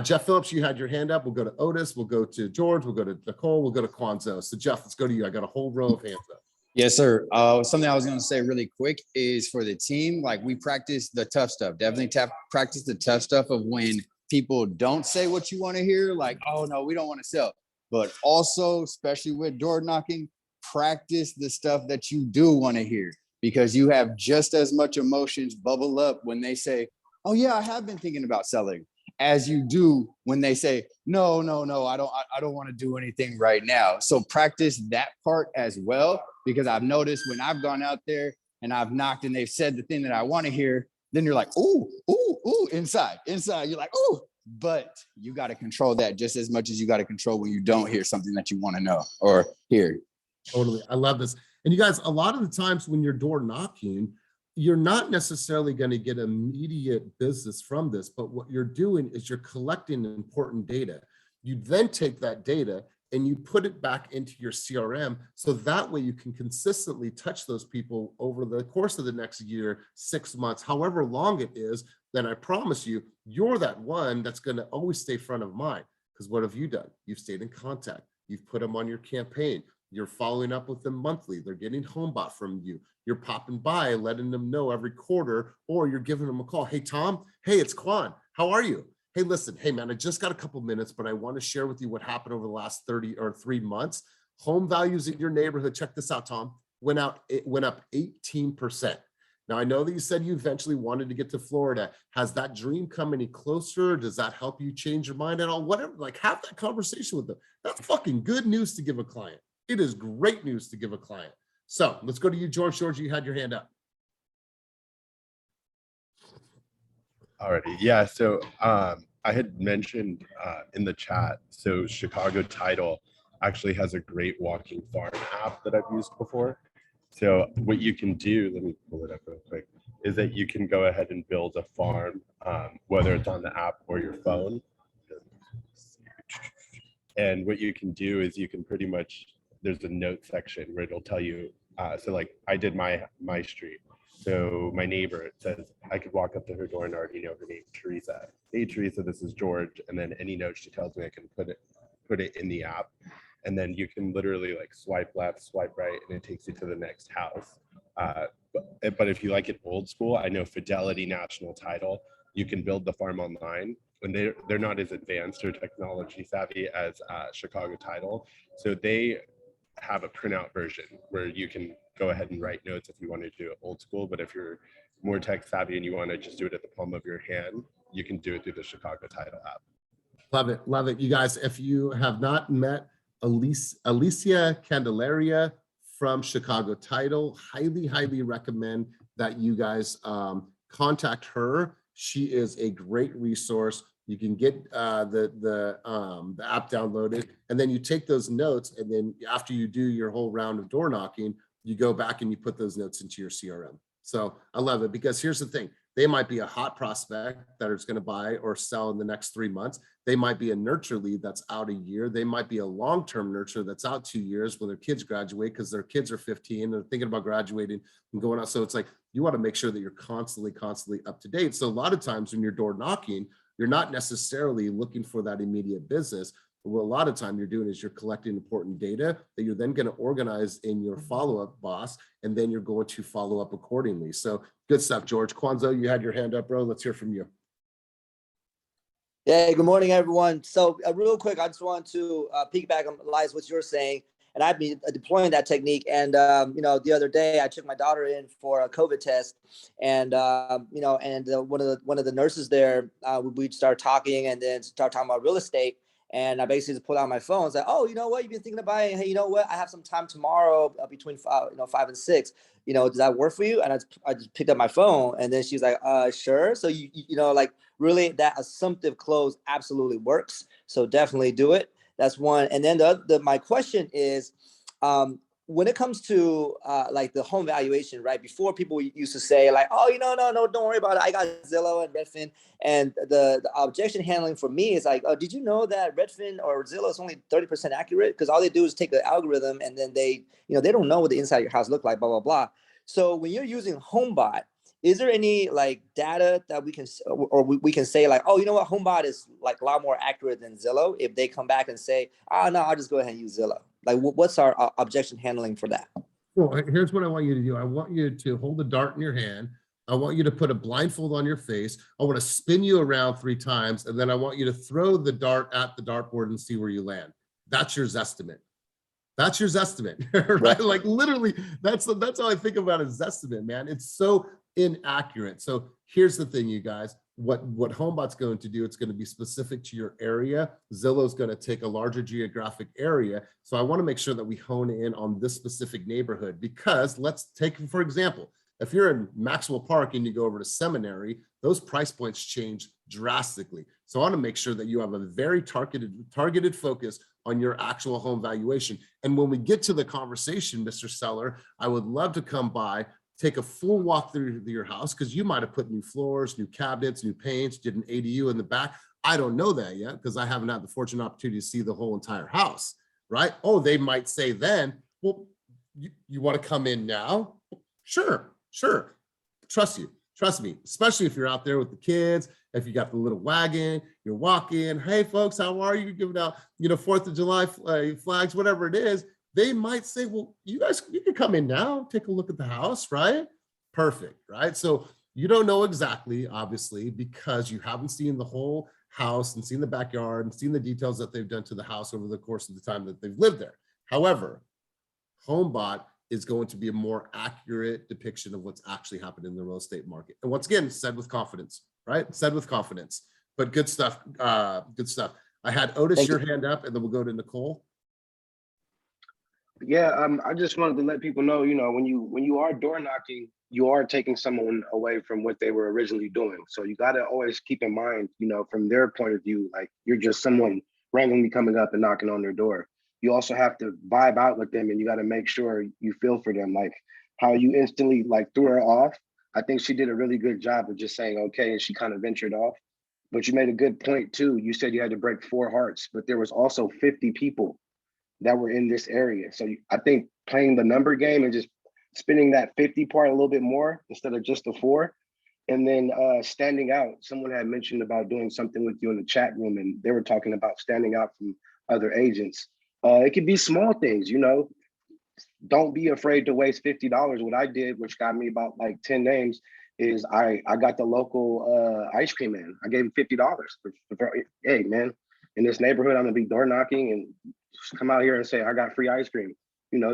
Jeff Phillips, you had your hand up. We'll go to Otis. We'll go to George. We'll go to Nicole. We'll go to Kwanzaa. So Jeff, let's go to you. I got a whole row of hands up. Yes, sir. Something I was going to say really quick is for the team, like, we practice the tough stuff. Definitely practice the tough stuff of when people don't say what you want to hear, like, oh no, we don't want to sell. But also, especially with door knocking, practice the stuff that you do want to hear, because you have just as much emotions bubble up when they say, oh yeah, I have been thinking about selling, as you do when they say, no, I don't want to do anything right now. So practice that part as well, because I've noticed when I've gone out there and I've knocked and they've said the thing that I want to hear, then you're like, ooh, inside, you're like, ooh, but you got to control that just as much as you got to control when you don't hear something that you want to know or hear. Totally. I love this. And you guys, a lot of the times when you're door knocking, you're not necessarily going to get immediate business from this, but what you're doing is you're collecting important data. You then take that data and you put it back into your CRM, so that way you can consistently touch those people over the course of the next year, 6 months, however long it is. Then I promise you, you're that one that's going to always stay front of mind. Because what have you done? You've stayed in contact. You've put them on your campaign. You're following up with them monthly. They're getting HomeBot from you. You're popping by, letting them know every quarter, or you're giving them a call. Hey, Tom. Hey, it's Quan. How are you? Hey, listen. Hey, man, I just got a couple minutes, but I want to share with you what happened over the last 3 months. Home values in your neighborhood. Check this out, Tom. It went up 18%. Now, I know that you said you eventually wanted to get to Florida. Has that dream come any closer? Does that help you change your mind at all? Whatever, like, have that conversation with them. That's fucking good news to give a client. It is great news to give a client. So let's go to you, George. George, you had your hand up. Alrighty, yeah. So I had mentioned in the chat, so Chicago Title actually has a great walking farm app that I've used before. So what you can do, let me pull it up real quick, is that you can go ahead and build a farm, whether it's on the app or your phone. And what you can do is you can pretty much, there's a note section where it'll tell you, so like I did my street. So my neighbor, it says I could walk up to her door and already know her name, Teresa. Hey, Teresa, this is George. And then any note she tells me, I can put it in the app. And then you can literally like swipe left, swipe right, and it takes you to the next house. But if you like it old school, I know Fidelity National Title, you can build the farm online, and they're not as advanced or technology savvy as Chicago Title. So they have a printout version where you can go ahead and write notes if you want to do it old school. But if you're more tech savvy and you want to just do it at the palm of your hand, you can do it through the Chicago Title app. Love it. Love it. You guys, if you have not met Alicia Candelaria from Chicago Title, highly recommend that you guys contact her. She is a great resource. You can get the app downloaded, and then you take those notes, and then after you do your whole round of door knocking, you go back and you put those notes into your CRM. So I love it, because here's the thing. They might be a hot prospect that is going to buy or sell in the next 3 months. They might be a nurture lead that's out a year. They might be a long-term nurture that's out 2 years when their kids graduate, because their kids are 15, they're thinking about graduating and going out. So it's like, you want to make sure that you're constantly up to date. So a lot of times when you're door knocking, you're not necessarily looking for that immediate business. But what a lot of time you're doing is you're collecting important data that you're then going to organize in your follow-up, boss, and then you're going to follow up accordingly. So good stuff, George. Kwanzo, you had your hand up, bro. Let's hear from you. Yeah, good morning, everyone. So real quick, I just want to piggyback on Elias, what you're saying, and I've been deploying that technique. And, the other day I took my daughter in for a COVID test, and, one of the nurses there, we started talking and then start talking about real estate. And I basically just pulled out my phone and said, oh, you know what, you've been thinking about buying? Hey, you know what, I have some time tomorrow between 5 and 6. Does that work for you? And I just picked up my phone, and then she's like, sure. So, really that assumptive close absolutely works. So definitely do it. That's one. And then my question is, when it comes to the home valuation, right? Before, people used to say like, oh, no, don't worry about it. I got Zillow and Redfin. And the objection handling for me is like, oh, did you know that Redfin or Zillow is only 30% accurate? Because all they do is take the algorithm, and then they don't know what the inside of your house look like, blah, blah, blah. So when you're using HomeBot, is there any data that we can say like, oh, you know what, HomeBot is a lot more accurate than Zillow, if they come back and say, oh, no, I'll just go ahead and use Zillow? What's our objection handling for that? Well, here's what I want you to do. I want you to hold a dart in your hand. I want you to put a blindfold on your face. I want to spin you around 3 times, and then I want you to throw the dart at the dartboard and see where you land. That's your Zestimate. That's your Zestimate, right? Like literally, that's how I think about a Zestimate, man. It's so inaccurate. So here's the thing, you guys. What HomeBot's going to do, it's going to be specific to your area. Zillow's going to take a larger geographic area. So I want to make sure that we hone in on this specific neighborhood, because let's take, for example, if you're in Maxwell Park and you go over to Seminary, those price points change drastically. So I want to make sure that you have a very targeted focus on your actual home valuation. And when we get to the conversation, Mr. Seller, I would love to come by, take a full walk through your house, because you might have put new floors, new cabinets, new paints, did an ADU in the back. I don't know that yet, because I haven't had the fortunate opportunity to see the whole entire house, right? Oh, they might say then, well, you want to come in now? Sure. Trust me, especially if you're out there with the kids, if you got the little wagon, you're walking, hey folks, how are you? Giving out, 4th of July flags, whatever it is. They might say, well, you can come in now, take a look at the house, right? Perfect, right? So you don't know exactly, obviously, because you haven't seen the whole house and seen the backyard and seen the details that they've done to the house over the course of the time that they've lived there. However, HomeBot is going to be a more accurate depiction of what's actually happened in the real estate market. And once again, said with confidence, right? Said with confidence, but good stuff. Good stuff. I had Otis, your hand up, and then we'll go to Nicole. Yeah, I just wanted to let people know, when you are door knocking, you are taking someone away from what they were originally doing. So you got to always keep in mind, from their point of view, like you're just someone randomly coming up and knocking on their door. You also have to vibe out with them, and you got to make sure you feel for them. Like how you instantly threw her off. I think she did a really good job of just saying, okay, and she kind of ventured off. But you made a good point too. You said you had to break 4 hearts, but there was also 50 people that were in this area. So I think playing the number game and just spinning that 50 part a little bit more instead of just the 4, and then standing out. Someone had mentioned about doing something with you in the chat room, and they were talking about standing out from other agents. It could be small things, don't be afraid to waste $50. What I did, which got me about 10 names, is I got the local ice cream man. I gave him $50 for, hey man, in this neighborhood, I'm gonna be door knocking, and come out here and say, I got free ice cream.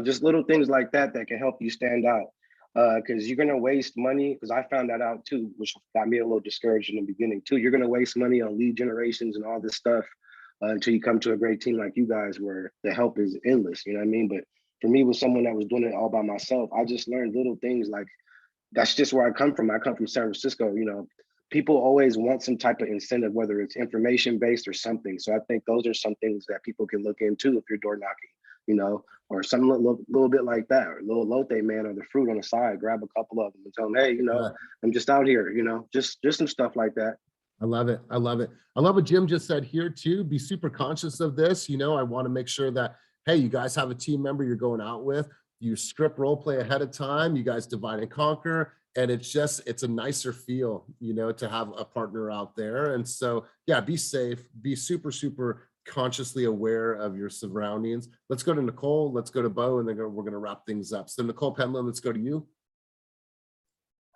Just little things like that can help you stand out. Because you're gonna waste money, because I found that out too, which got me a little discouraged in the beginning too. You're gonna waste money on lead generations and all this stuff until you come to a great team like you guys, where the help is endless, you know what I mean? But for me, with someone that was doing it all by myself, I just learned little things like, that's just where I come from. I come from San Francisco, people always want some type of incentive, whether it's information based or something. So I think those are some things that people can look into if you're door knocking. or something little bit like that, or little elote, man, or the fruit on the side. Grab a couple of them and tell them, hey, Yeah. I'm just out here, just some stuff like that. I love it. I love it. I love what Jim just said here too. Be super conscious of this. I want to make sure that, hey, you guys have a team member you're going out with. You script role play ahead of time. You guys divide and conquer. And it's a nicer feel, to have a partner out there. And so, yeah, be safe, be super, super consciously aware of your surroundings. Let's go to Nicole. Let's go to Bo, and then we're going to wrap things up. So Nicole Penland, let's go to you.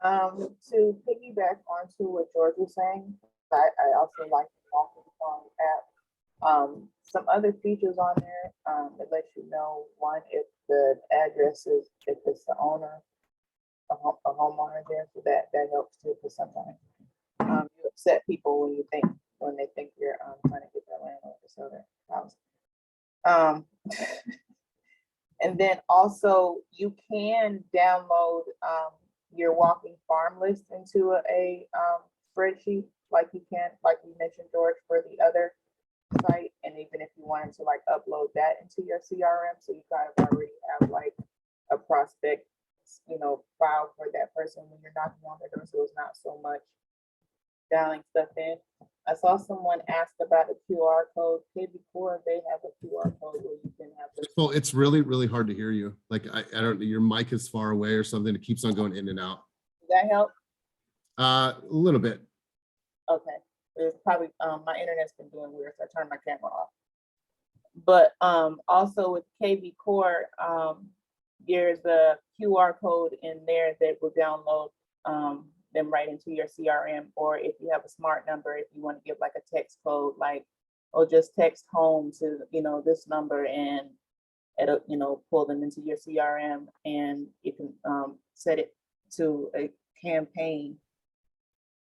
To piggyback onto what George was saying, I also like the Walking Phone app. Some other features on there, it lets you know, one, if the address is, if it's the owner, a homeowner there, so that helps too, because sometimes you upset people when they think you're trying to get their landlord to sell their house. And then also you can download your walking farm list into a spreadsheet, like you mentioned, George, for the other site. And even if you wanted to like upload that into your CRM, so you kind of already have like a prospect, file for that person when you're knocking on their door, so it's not so much dialing stuff in. I saw someone ask about a QR code. Before they have a QR code where you can have this. Well, it's really, really hard to hear you. Like, I don't know, your mic is far away or something. It keeps on going in and out. Does that help? A little bit. Okay. It's probably my internet's been doing weird, so I turned my camera off. But also with KV Core, there's a QR code in there that will download them right into your CRM, or if you have a smart number, if you want to give like a text code, like, or just text home to, this number, and it'll, pull them into your CRM, and you can set it to a campaign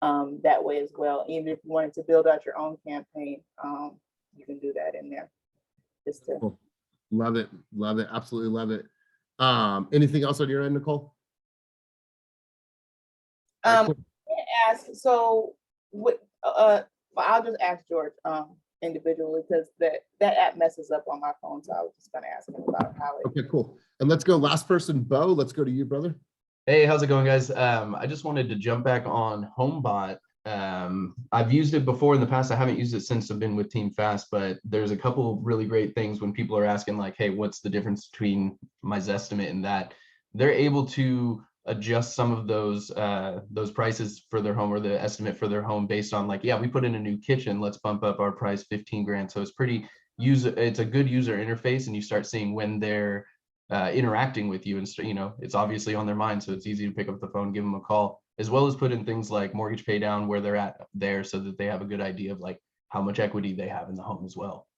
that way as well. Even if you wanted to build out your own campaign, you can do that in there. Just to Cool. Love it. Love it. Absolutely love it. Anything else on your end, Nicole? Ask, so what, I'll just ask George individually, because that app messes up on my phone, so I was just gonna ask him about how it. Okay, cool. And let's go last person, Bo. Let's go to you, brother. Hey, how's it going, guys? I just wanted to jump back on HomeBot. I've used it before in the past. I haven't used it since I've been with Team Fast, but there's a couple really great things when people are asking like, hey, what's the difference between my Zestimate and that? They're able to adjust some of those prices for their home, or the estimate for their home, based on like, yeah, we put in a new kitchen, let's bump up our price 15 grand. So it's it's a good user interface, and you start seeing when they're interacting with you, and it's obviously on their mind, so it's easy to pick up the phone, give them a call, as well as put in things like mortgage pay down where they're at there, so that they have a good idea of like how much equity they have in the home as well.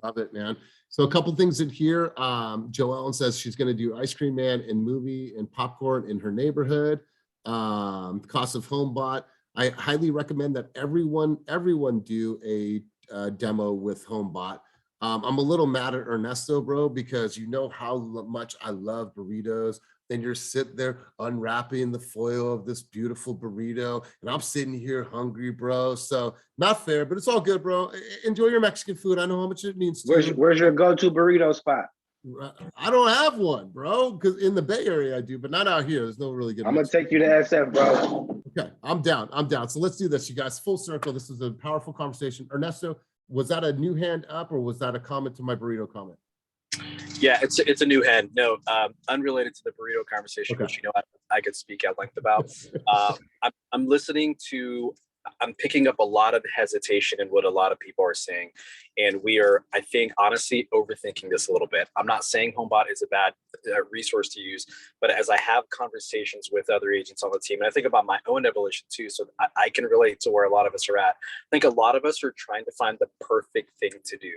Love it, man. So a couple things in here. Joellen says she's going to do Ice Cream Man and movie and popcorn in her neighborhood. Cost of HomeBot. I highly recommend that everyone do a demo with HomeBot. I'm a little mad at Ernesto, bro, because you know how much I love burritos. Then you're sitting there unwrapping the foil of this beautiful burrito, and I'm sitting here hungry, bro. So not fair, but it's all good, bro. Enjoy your Mexican food. I know how much it means to you. Where's your go-to burrito spot? I don't have one, bro, because in the Bay Area I do, but not out here. There's no really good. I'm gonna take you to SF, bro. Okay, I'm down. So let's do this, you guys. Full circle. This is a powerful conversation. Ernesto, was that a new hand up, or was that a comment to my burrito comment? Yeah, it's a new hand. No, unrelated to the burrito conversation, Okay. which I could speak at length about. I'm listening to. I'm picking up a lot of hesitation in what a lot of people are saying, and we are, I think, honestly overthinking this a little bit. I'm not saying HomeBot is a bad resource to use, but as I have conversations with other agents on the team, and I think about my own evolution too, so I can relate to where a lot of us are at. I think a lot of us are trying to find the perfect thing to do,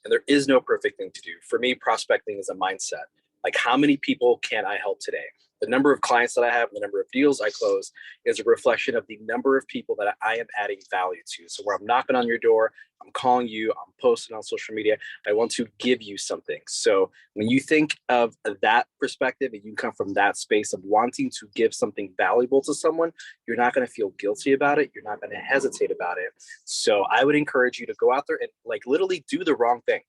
and there is no perfect thing to do. For me, prospecting is a mindset. Like, how many people can I help today? The number of clients that I have, the number of deals I close, is a reflection of the number of people that I am adding value to. So where I'm knocking on your door, I'm calling you, I'm posting on social media, I want to give you something. So when you think of that perspective, and you come from that space of wanting to give something valuable to someone, you're not going to feel guilty about it. You're not going to hesitate about it. So I would encourage you to go out there and like literally do the wrong thing.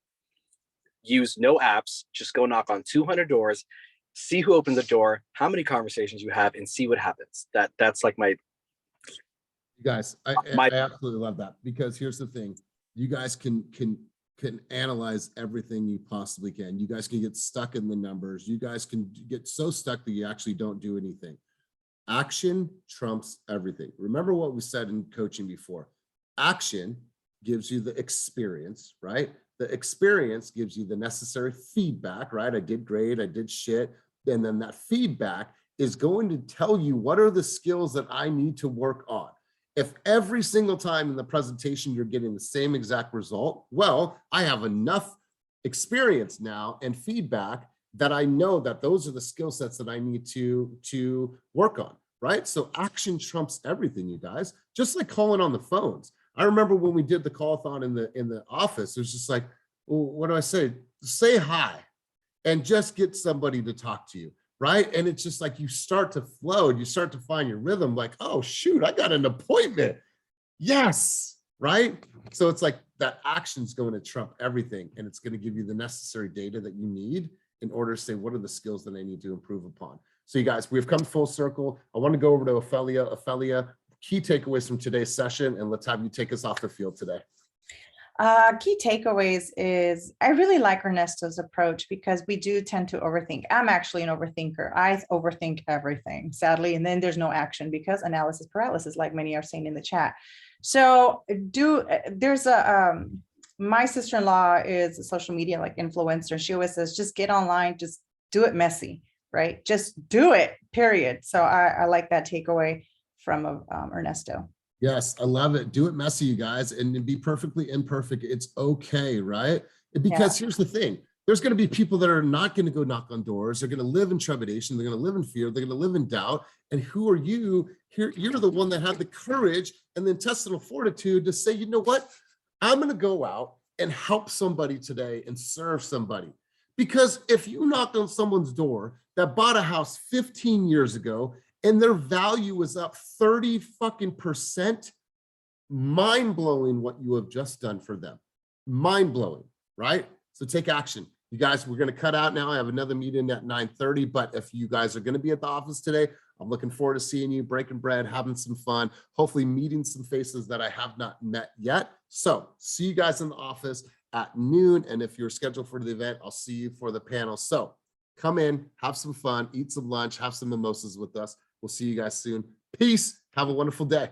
use no apps, just go knock on 200 doors, see who opens the door, how many conversations you have, and see what happens. That's like my You guys, I absolutely love that, because here's the thing. You guys can analyze everything you possibly can. You guys can get stuck in the numbers. You guys can get so stuck that you actually don't do anything. Action trumps everything. Remember what we said in coaching before. Action gives you the experience, right? The experience gives you the necessary feedback, right? I did great, I did shit. And then that feedback is going to tell you what are the skills that I need to work on. If every single time in the presentation you're getting the same exact result, well, I have enough experience now and feedback that I know that those are the skill sets that I need to work on, right? So action trumps everything, you guys. Just like calling on the phones. I remember when we did the call-a-thon in the office, it was just like, well, what do I say? Say hi and just get somebody to talk to you. Right. And it's just like you start to flow and you start to find your rhythm, like, oh, shoot, I got an appointment. Yes. Right. So it's like that action's going to trump everything. And it's going to give you the necessary data that you need in order to say, what are the skills that I need to improve upon? So you guys, we've come full circle. I want to go over to Ophelia. Ophelia, key takeaways from today's session, and let's have you take us off the field today. Key takeaways is I really like Ernesto's approach because we do tend to overthink. I'm actually an overthinker. I overthink everything, sadly, and then there's no action because analysis paralysis, like many are saying in the chat. So my sister-in-law is a social media like influencer. She always says, just get online, just do it messy, right? Just do it, period. So I like that takeaway from Ernesto. Yes, I love it. Do it messy, you guys, and be perfectly imperfect. It's okay, right? Because here's the thing. There's going to be people that are not going to go knock on doors. They're going to live in trepidation. They're going to live in fear. They're going to live in doubt. And who are you? Here, you're the one that had the courage and the intestinal fortitude to say, you know what? I'm going to go out and help somebody today and serve somebody. Because if you knocked on someone's door that bought a house 15 years ago and their value is up 30% mind-blowing what you have just done for them. Mind-blowing, right? So take action. You guys, we're going to cut out now. I have another meeting at 9:30, but if you guys are going to be at the office today, I'm looking forward to seeing you, breaking bread, having some fun, hopefully meeting some faces that I have not met yet. So see you guys in the office at noon. And if you're scheduled for the event, I'll see you for the panel. So come in, have some fun, eat some lunch, have some mimosas with us. We'll see you guys soon. Peace. Have a wonderful day.